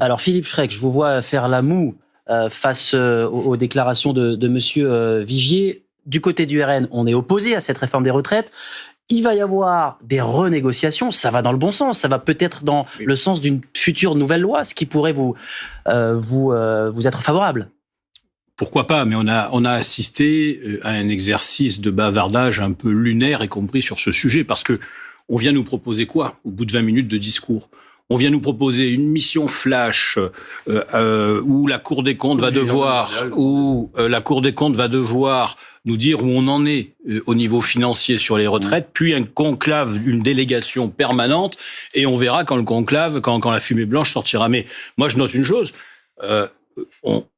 Alors Philippe Schreck, je vous vois faire la moue face aux déclarations de monsieur Vigier. Du côté du RN, on est opposé à cette réforme des retraites. Il va y avoir des renégociations, ça va dans le bon sens, ça va peut-être dans le sens d'une future nouvelle loi, ce qui pourrait vous être favorable. Pourquoi pas, mais on a assisté à un exercice de bavardage un peu lunaire, y compris sur ce sujet, parce que on vient nous proposer quoi au bout de 20 minutes de discours? On vient nous proposer une mission flash où la Cour des comptes va devoir nous dire où on en est au niveau financier sur les retraites, puis un conclave, une délégation permanente, et on verra quand le conclave, quand la fumée blanche sortira. Mais moi, je note une chose.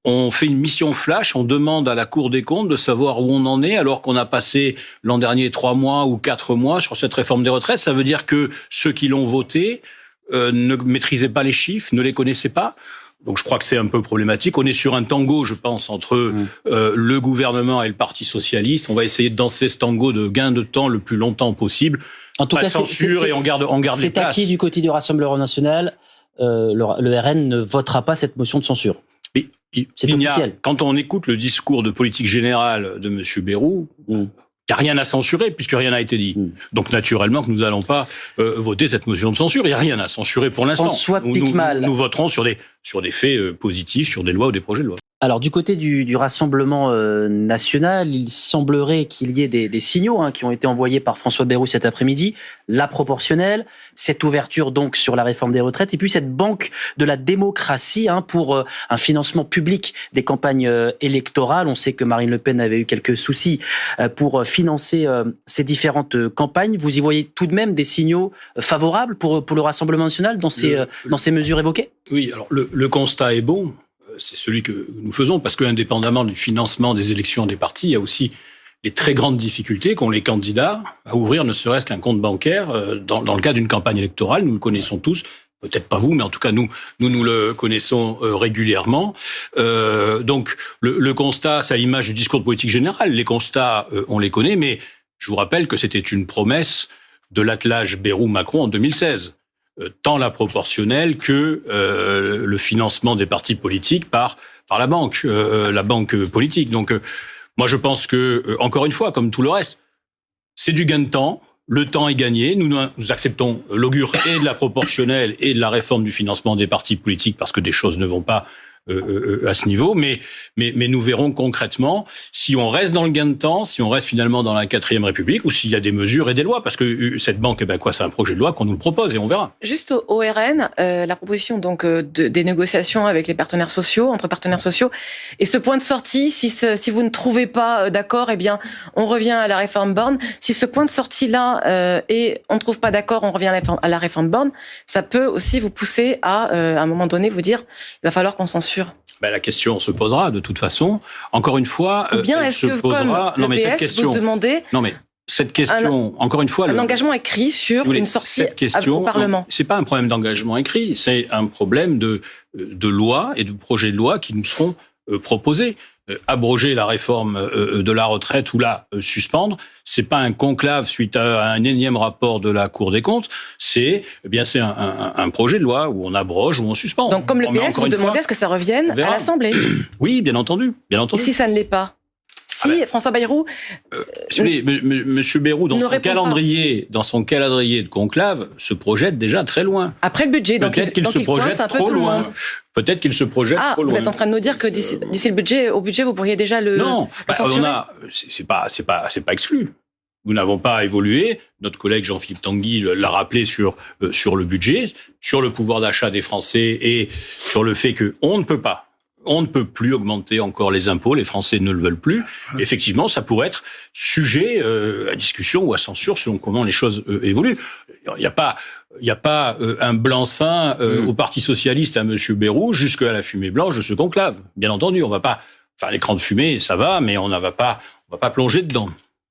On fait une mission flash, on demande à la Cour des comptes de savoir où on en est, alors qu'on a passé l'an dernier 3 mois ou 4 mois sur cette réforme des retraites. Ça veut dire que ceux qui l'ont voté ne maîtrisaient pas les chiffres, ne les connaissaient pas. Donc je crois que c'est un peu problématique. On est sur un tango, je pense, entre le gouvernement et le Parti socialiste. On va essayer de danser ce tango de gain de temps le plus longtemps possible. En tout cas, censure et on garde les places. C'est acquis du côté du Rassemblement national. Le RN ne votera pas cette motion de censure. C'est officiel. Quand on écoute le discours de politique générale de M. Bayrou, il n'y a rien à censurer puisque rien n'a été dit. Donc naturellement que nous n'allons pas voter cette motion de censure. Il n'y a rien à censurer pour l'instant. François Piquemal. Nous voterons sur des faits positifs, sur des lois ou des projets de loi. Alors du côté du Rassemblement national, il semblerait qu'il y ait des signaux qui ont été envoyés par François Bayrou cet après-midi. La proportionnelle, cette ouverture donc sur la réforme des retraites, et puis cette banque de la démocratie pour un financement public des campagnes électorales. On sait que Marine Le Pen avait eu quelques soucis pour financer ces différentes campagnes. Vous y voyez tout de même des signaux favorables pour le Rassemblement national dans ces mesures évoquées? Oui, alors le constat est bon. C'est celui que nous faisons, parce que indépendamment du financement des élections des partis, il y a aussi les très grandes difficultés qu'ont les candidats à ouvrir ne serait-ce qu'un compte bancaire dans le cadre d'une campagne électorale. Nous le connaissons tous, peut-être pas vous, mais en tout cas nous le connaissons régulièrement. Donc le constat, c'est à l'image du discours de politique générale. Les constats, on les connaît, mais je vous rappelle que c'était une promesse de l'attelage Bayrou-Macron en 2016. Tant la proportionnelle que le financement des partis politiques par la banque politique. Donc, moi, je pense que, encore une fois, comme tout le reste, c'est du gain de temps. Le temps est gagné. Nous acceptons l'augure et de la proportionnelle et de la réforme du financement des partis politiques parce que des choses ne vont pas à ce niveau, mais nous verrons concrètement si on reste dans le gain de temps, si on reste finalement dans la 4e République, ou s'il y a des mesures et des lois, parce que cette banque, c'est un projet de loi qu'on nous propose et on verra. Juste au RN, la proposition donc des négociations avec les partenaires sociaux, entre partenaires sociaux, et ce point de sortie, si vous ne trouvez pas d'accord, eh bien on revient à la réforme Borne. Si ce point de sortie là et on ne trouve pas d'accord, on revient à la réforme Borne, ça peut aussi vous pousser à un moment donné vous dire il va falloir qu'on censure. La question se posera de toute façon. Encore une fois, ou bien est-ce que posera... comme le PS, vous demandez cette question, encore une fois... Un engagement écrit sur une sortie au Parlement. C'est pas un problème d'engagement écrit, c'est un problème de loi et de projets de loi qui nous seront proposés. Abroger la réforme de la retraite ou la suspendre, c'est pas un conclave suite à un énième rapport de la Cour des comptes, c'est un projet de loi où on abroge ou on suspend. Donc comme le PS, vous demandez à ce que ça revienne à l'Assemblée. Oui, bien entendu. Et si ça ne l'est pas? François Bayrou... Monsieur Bayrou, dans son calendrier de conclave, se projette déjà très loin. Après le budget, peut-être qu'il se projette trop loin. Peut-être qu'il se projette trop loin. Vous êtes en train de nous dire que d'ici le budget, vous pourriez déjà le censurer? C'est pas exclu. Nous n'avons pas évolué. Notre collègue Jean-Philippe Tanguy l'a rappelé sur le budget, sur le pouvoir d'achat des Français et sur le fait qu'on ne peut plus augmenter encore les impôts, les Français ne le veulent plus. Effectivement, ça pourrait être sujet à discussion ou à censure selon comment les choses évoluent. Il n'y a pas un blanc-seing au Parti socialiste à M. Bayrou jusqu'à la fumée blanche de ce conclave. Bien entendu, on va pas faire l'écran de fumée, ça va, mais on va pas plonger dedans.